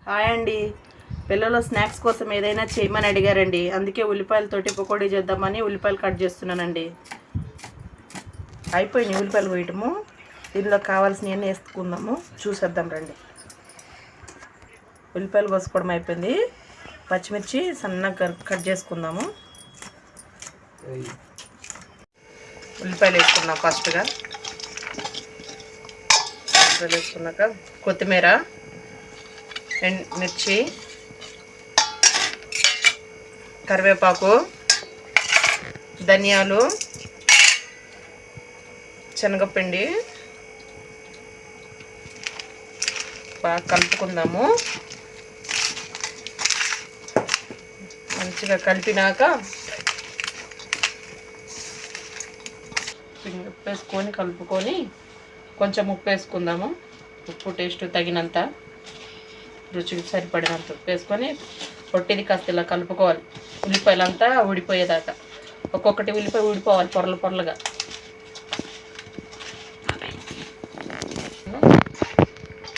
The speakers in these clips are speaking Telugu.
హాయ్ అండి. పిల్లలు స్నాక్స్ కోసం ఏదైనా చేయమని అడిగారండి. అందుకే ఉల్లిపాయలతోటి పకోడీ చేద్దామని ఉల్లిపాయలు కట్ చేస్తున్నానండి. అయిపోయినాయి ఉల్లిపాయలు వేయటము. దీనిలో కావాల్సినవన్నీ వేసుకుందాము, చూసేద్దాం రండి. ఉల్లిపాయలు కోసుకోవడం అయిపోయింది. పచ్చిమిర్చి సన్నగా కట్ చేసుకుందాము. ఉల్లిపాయలు వేసుకుందాం ఫస్ట్గా. ఉల్లిపాయలు వేసుకున్నాక కొత్తిమీర, మిర్చి, కరివేపాకు, ధనియాలు, శనగపిండి బాగా కలుపుకుందాము. మంచిగా కలిపినాక ఉప్పు వేసుకొని కలుపుకొని కొంచెం ఉప్పు వేసుకుందాము. ఉప్పు టేస్ట్ తగినంత, రుచికి సరిపడినంత ఉప్పు వేసుకొని పొట్టిది కాస్త ఇలా కలుపుకోవాలి. ఉల్లిపాయలంతా ఊడిపోయేదాకా ఒక్కొక్కటి ఉల్లిపాయ ఊడిపోవాలి పొరలు పొరలుగా.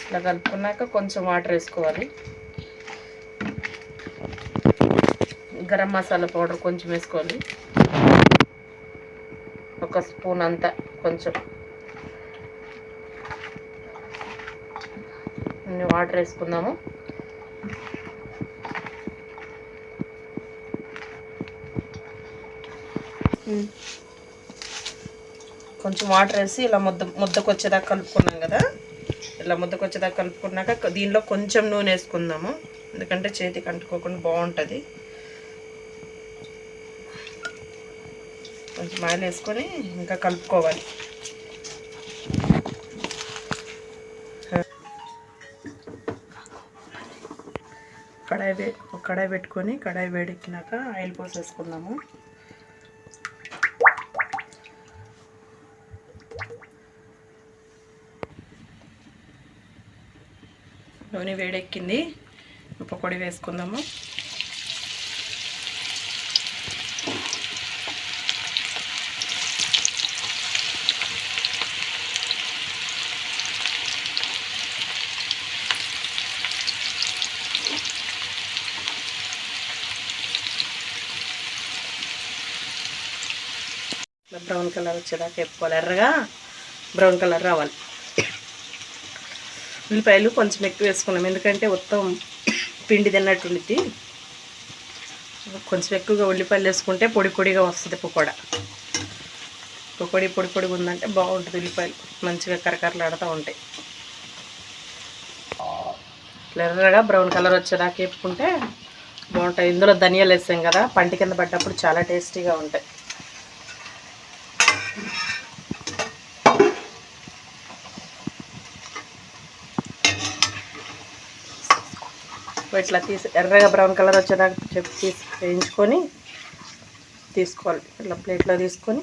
ఇలా కలుపుకున్నాక కొంచెం వాటర్ వేసుకోవాలి. గరం మసాలా పౌడర్ కొంచెం వేసుకోవాలి, ఒక స్పూన్ అంతా. కొంచెం వాటర్ వేసుకుందాము. కొంచెం వాటర్ వేసి ఇలా ముద్దకు వచ్చేదాకా కలుపుకున్నాం కదా. ఇలా ముద్దకు వచ్చేదాకా కలుపుకున్నాక దీనిలో కొంచెం నూనె వేసుకుందాము, ఎందుకంటే చేతికి అంటుకోకుండా బాగుంటుంది. కొంచెం ఆయిల్ వేసుకొని ఇంకా కలుపుకోవాలి. కడాయి పెట్టుకొని కడాయి వేడెక్కినాక ఆయిల్ పోసేసుకుందాము. నూనె వేడెక్కింది, పకోడీ వేసుకుందాము. బ్రౌన్ కలర్ వచ్చేదాకా వేపుకోవాలి. ఎర్రగా బ్రౌన్ కలర్ రావాలి. ఉల్లిపాయలు కొంచెం ఎక్కువ వేసుకున్నాం, ఎందుకంటే మొత్తం పిండి తిన్నట్టు ఉండిద్ది. కొంచెం ఎక్కువగా ఉల్లిపాయలు వేసుకుంటే పొడి పొడిగా వస్తుంది పకోడా. పకోడీ పొడి పొడిగా ఉందంటే బాగుంటుంది. ఉల్లిపాయలు మంచిగా కరకరలాడుతూ ఉంటాయి. ఎర్రగా బ్రౌన్ కలర్ వచ్చేదాకా వేపుకుంటే బాగుంటాయి. ఇందులో ధనియాలు వేసాం కదా, పంట కింద పడ్డప్పుడు చాలా టేస్టీగా ఉంటాయి. ఇట్లా ఎర్రగా బ్రౌన్ కలర్ వచ్చేదాకా వేయించుకొని తీసుకోవాలి. ఇట్లా ప్లేట్లో తీసుకొని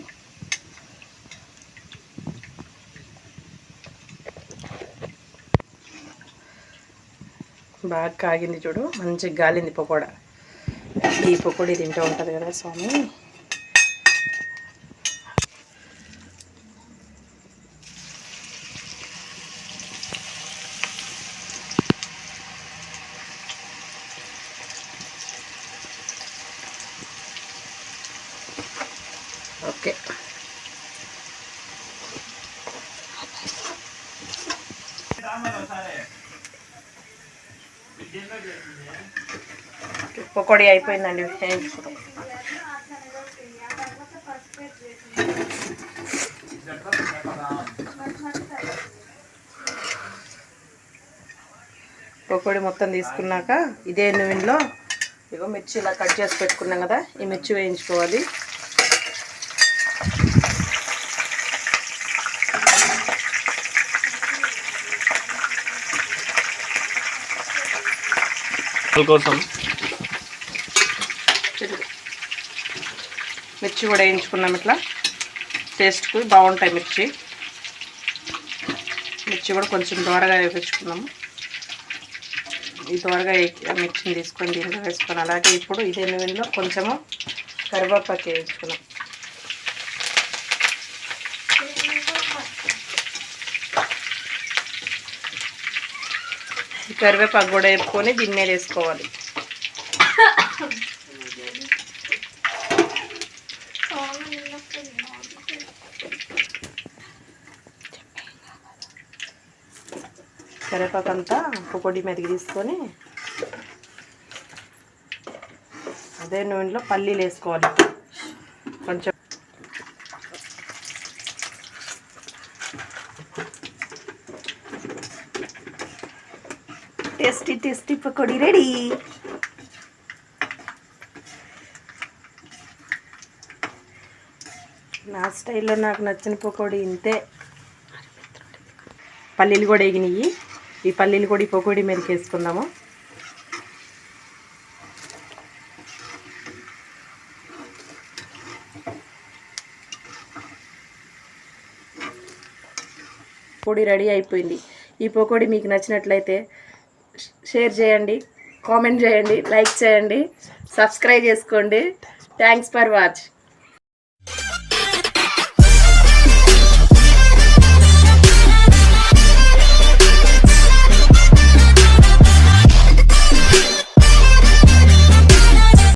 బాగా కాగింది చూడు, మంచిగా గాలింది పకోడా. ఈ పకోడీ తింటూ ఉంటుంది కదా స్వామి. ఓకే, పకోడీ అయిపోయిందండి. వేయించుకుందాం. పకోడీ మొత్తం తీసుకున్నాక ఇదే నూనెలో ఇగో మిర్చి ఇలా కట్ చేసి పెట్టుకున్నాం కదా, ఈ మిర్చి వేయించుకోవాలి. కోసం మిర్చి కూడా వేయించుకున్నాం. ఇట్లా టేస్ట్కి బాగుంటాయి మిర్చి కూడా కొంచెం దోరగా వేయించుకున్నాము. ఈ దోరగా మిర్చిని తీసుకొని దీనిలో వేసుకొని అలాగే ఇప్పుడు ఇదే నూనెలో కొంచెము కరివేపాకు వేయించుకున్నాం. కరివేపాకు కూడా వేసుకొని దీని మీద వేసుకోవాలి. కరివేపాకు అంతా పకోడీ మీదకి తీసుకొని అదే నూనెలో పల్లీలు వేసుకోవాలి. కొంచెం టేస్టీ టేస్టీ పకోడీ రెడీ. నా స్టైల్లో నాకు నచ్చిన పకోడీ ఇంతే. పల్లీలు కూడా వేగినాయి. ఈ పల్లీలు కూడా ఈ పకోడీ మీదకి వేసుకుందాము. పకోడీ రెడీ అయిపోయింది. ఈ పకోడీ మీకు నచ్చినట్లయితే షేర్ చేయండి, కామెంట్ చేయండి, లైక్ చేయండి, సబ్స్క్రైబ్ చేసుకోండి. Thanks for watch.